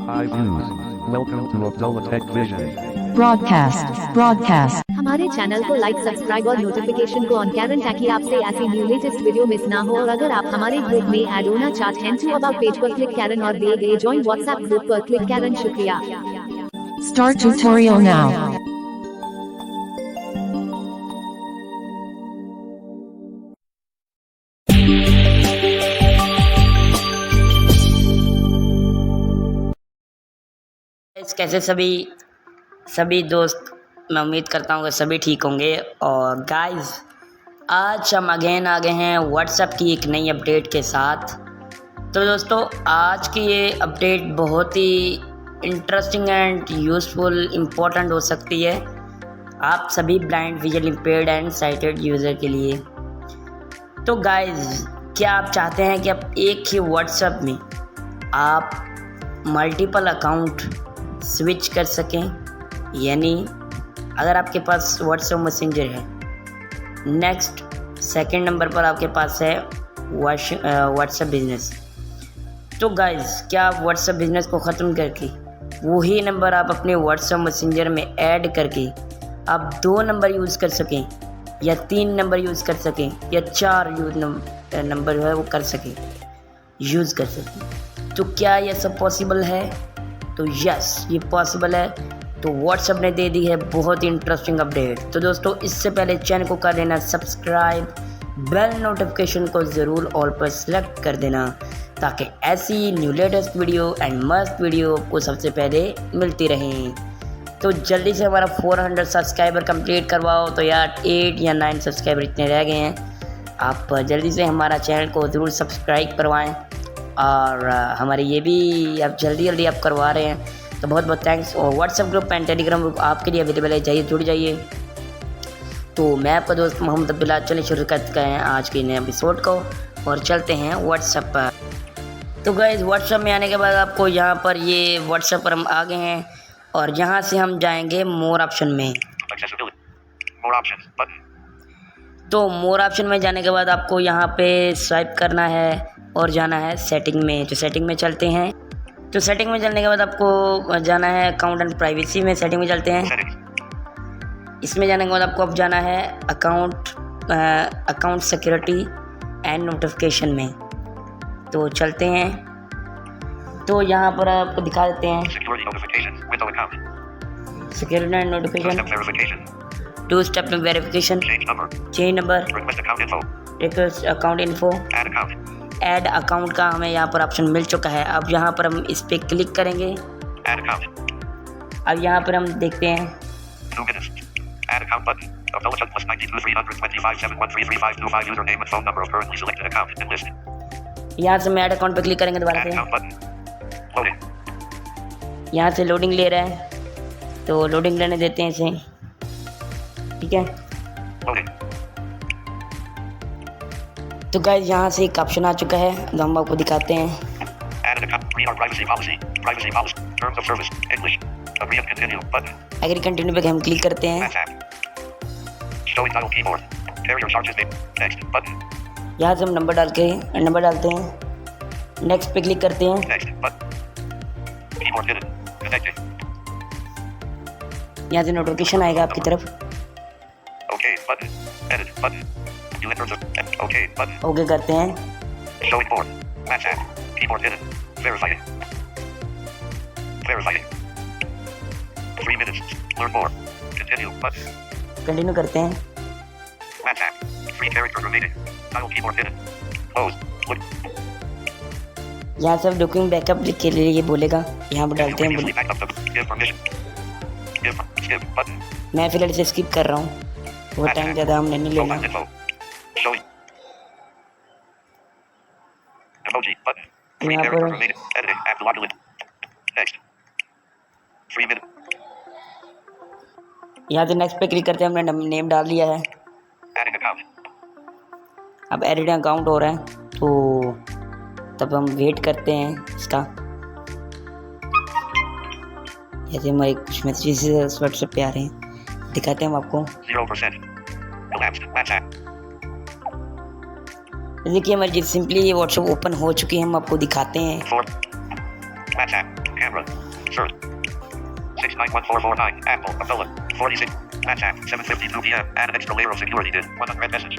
Hi views. Welcome to Abdullah Tech Vision. broadcast हमारे channel को like subscribe और notification को ऑन करें ताकि आपसे ऐसी न्यू लेटेस्ट वीडियो मिस ना हो। और अगर आप हमारे ग्रुप में ऐड होना चाहते हैं तो अबाउट पेज पर क्लिक करें और दिए गए ज्वाइन व्हाट्सएप ग्रुप पर क्लिक करें। शुक्रिया। start tutorial now. कैसे सभी दोस्त, मैं उम्मीद करता हूँ कि सभी ठीक होंगे। और गाइस, आज हम अगेन आ गए हैं व्हाट्सएप की एक नई अपडेट के साथ। तो दोस्तों, आज की ये अपडेट बहुत ही इंटरेस्टिंग एंड यूज़फुल इम्पोर्टेंट हो सकती है आप सभी blind, visual impaired and sighted user के लिए। तो गाइस, क्या आप चाहते हैं कि आप एक ही व्हाट्सएप में आप मल्टीपल अकाउंट स्विच कर सकें? यानी अगर आपके पास व्हाट्सएप मैसेंजर है, नेक्स्ट सेकंड नंबर पर आपके पास है व्हाट्सएप बिजनेस। तो गाइस, क्या आप व्हाट्सएप बिजनेस को ख़त्म करके वही नंबर आप अपने व्हाट्सएप मैसेंजर में ऐड करके आप 2 नंबर यूज़ कर सकें, या 3 नंबर यूज़ कर सकें, या 4 नंबर जो है वो यूज़ कर सकें? तो क्या यह सब पॉसिबल है? तो यस, ये पॉसिबल है। तो व्हाट्सएप ने दे दी है बहुत ही इंटरेस्टिंग अपडेट। तो दोस्तों, इससे पहले चैनल को कर देना सब्सक्राइब, बेल नोटिफिकेशन को ज़रूर ऑल पर सेलेक्ट कर देना ताकि ऐसी न्यू लेटेस्ट वीडियो एंड मस्त वीडियो को सबसे पहले मिलती रहें। तो जल्दी से हमारा 400 सब्सक्राइबर कंप्लीट करवाओ। तो यार 8 या 9 सब्सक्राइबर इतने रह गए हैं। आप जल्दी से हमारा चैनल को ज़रूर सब्सक्राइब करवाएँ, और हमारे ये भी आप जल्दी आप करवा रहे हैं, तो बहुत बहुत थैंक्स। और WhatsApp group and Telegram group आपके लिए अवेलेबल है, जाइए जुड़ जाइए। तो मैं आपका दोस्त मोहम्मद अब्दुल्ला, चलिए शुरू करते हैं आज के नए एपिसोड को और चलते हैं व्हाट्सएप पर। तो गाइस, व्हाट्सएप में आने के बाद आपको यहाँ पर ये व्हाट्सएप पर हम आ गए हैं और यहाँ से हम जाएंगे मोर ऑप्शन में। तो मोर ऑप्शन में जाने के बाद आपको यहाँ पे स्वाइप करना है और जाना है सेटिंग में। तो सेटिंग में चलते हैं। तो सेटिंग में चलने के बाद आपको जाना है अकाउंट एंड प्राइवेसी में। सेटिंग में चलते हैं। इसमें जाने के बाद आपको अब जाना है अकाउंट सिक्योरिटी एंड नोटिफिकेशन में। तो चलते हैं। तो यहाँ पर आपको दिखा देते हैं security and notification, 2 step verification, change number, request account info, add account का हमें यहाँ पर ऑप्शन मिल चुका है। अब यहाँ पर हम इस पर क्लिक करेंगे। अब यहाँ पर हम देखते हैं यहाँ से मैं ऐड अकाउंट पर क्लिक करेंगे दोबारा से। यहाँ से लोडिंग ले रहा है, तो लोडिंग लेने देते हैं इसे। ठीक है। तो गाइस, यहाँ से एक ऑप्शन आ चुका है, तो हम आपको दिखाते हैं। अगर कंटिन्यू पे हम क्लिक करते हैं, यहाँ से हम नंबर डालते हैं, नेक्स्ट पे क्लिक करते हैं। यहाँ से नोटिफिकेशन आएगा आपकी तरफ। ओके करते हैं। कंटिन्यू करते हैं। यहाँ सब डॉक्यूमेंट बैकअप के लिए ये बोलेगा, यहाँ पर डालते हैं। मैं फिलहाल इसे स्किप कर रहा हूँ, वो टाइम ज़्यादा हमने नहीं लेना। यहाँ पर यहाँ से नेक्स्ट पे क्लिक करते हैं। हमने नेम डाल दिया है। अब एडिट अकाउंट हो रहा है, तो तब हम वेट करते हैं इसका। जैसे हमारे कुछ मैसेजेस व्हाट्सएप पे आ रहे हैं, दिखाते हैं हम आपको। 0%. देखिए हमारी सिंपली ये व्हाट्सएप ओपन हो चुकी है, हम आपको दिखाते हैं। Camera. Search. 691449. Apple. Abdullah. 46. WhatsApp. 7:52 p.m. Add an extra layer of security. Did 100 message.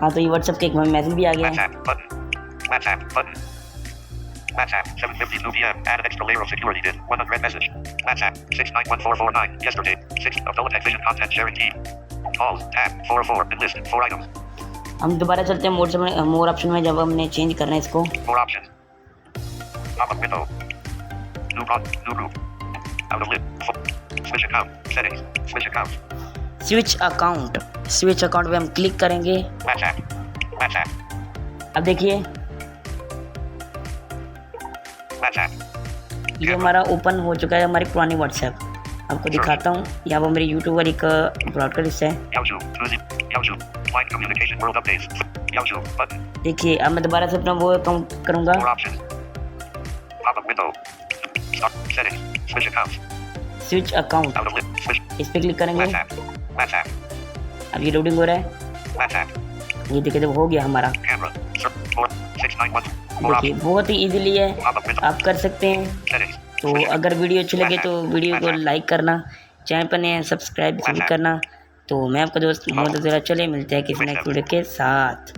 हाँ तो ये व्हाट्सएप के एक मैसेज भी आ गया है। WhatsApp button. WhatsApp button. WhatsApp 7:52 p.m. Add an extra layer of security. Did 100 message. WhatsApp 691449. Yesterday. 6 Abdullah Tech Vision content sharing team. Calls. Tab 404. And list 4 items. हम दोबारा चलते हैं मोर ऑप्शन में जब हमने चेंज करना है इसको। 4 options. Pop up window. New group. Out of list. Switch account. Settings. Switch account. Switch account पे हम क्लिक करेंगे। WhatsApp. अब देखिए WhatsApp. ये हमारा ओपन हो चुका है, हमारी पुरानी व्हाट्सएप। आपको दिखाता हूँ, यहाँ पर मेरे यूट्यूबर एक ब्रॉडकास्ट है। Yahoo. Client communication world updates. Yahoo button. देखिए अब मैं दोबारा से अपना वो अकाउंट करूँगा। 4 options. Pop up window. Start settings. Switch accounts. Switch account, Out of list. Switch. इस पर क्लिक करेंगे। WhatsApp. अब ये लोडिंग हो रहा है। WhatsApp. ये देखिए, तो हो गया हमारा। Camera. 691. 4 देखिए options. बहुत ही इजीली है, Pop up window. आप कर सकते हैं। Settings. तो अगर वीडियो अच्छी लगे तो वीडियो को लाइक करना, चैनल पर नए सब्सक्राइब जरूर करना। तो मैं आपका दोस्त मोहम्मद अज़हर, चले मिलते हैं किसी नेक्स्ट वीडियो के साथ।